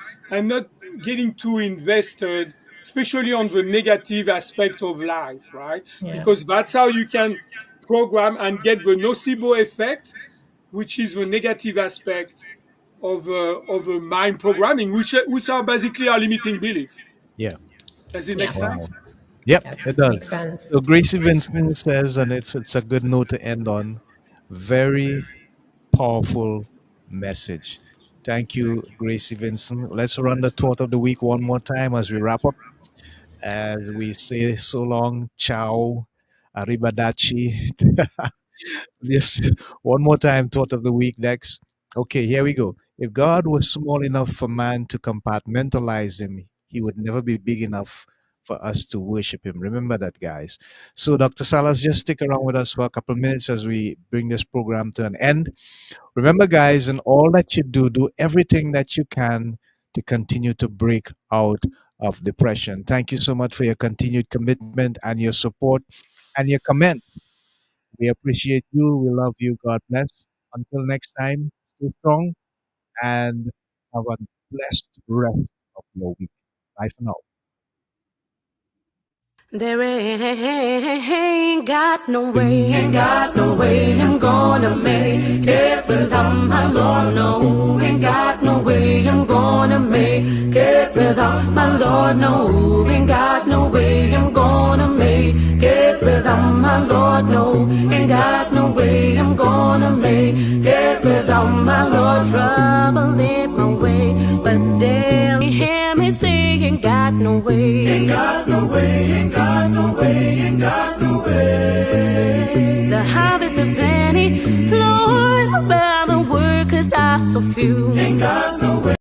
not getting too invested, especially on the negative aspect of life, right? Yeah. Because that's how you can program and get the nocebo effect, which is the negative aspect of mind programming, which are basically our limiting belief. Yeah. Does it make Yeah. Wow. sense? Yep, it Yes, makes does. sense. So Gracie Vincent says, and it's a good note to end on. Very powerful message. Thank you, Gracie Vincent. Let's run the thought of the week one more time as we wrap up. As we say so long, ciao, arrivederci. Yes, one more time, thought of the week next. Okay, here we go. If God was small enough for man to compartmentalize him, he would never be big enough for us to worship him. Remember that, guys. So, Dr. Salas, just stick around with us for a couple of minutes as we bring this program to an end. Remember, guys, in all that you do, do everything that you can to continue to break out of depression. Thank you so much for your continued commitment and your support and your comments. We appreciate you. We love you. God bless. Until next time, stay strong and have a blessed rest of your week. Bye for now. There ain't got no way, ain't got no way I'm gonna make it without my Lord. No, ain't got no way I'm gonna make it without my Lord. No, ain't got no way I'm gonna make it without my Lord. No, ain't got no way I'm gonna make it without my Lord. Trouble in my way, but they'll hear me say, ain't got no way, ain't got no way, ain't got no way, ain't got no way. The harvest is plenty, Lord, but the workers are so few. Ain't got no way.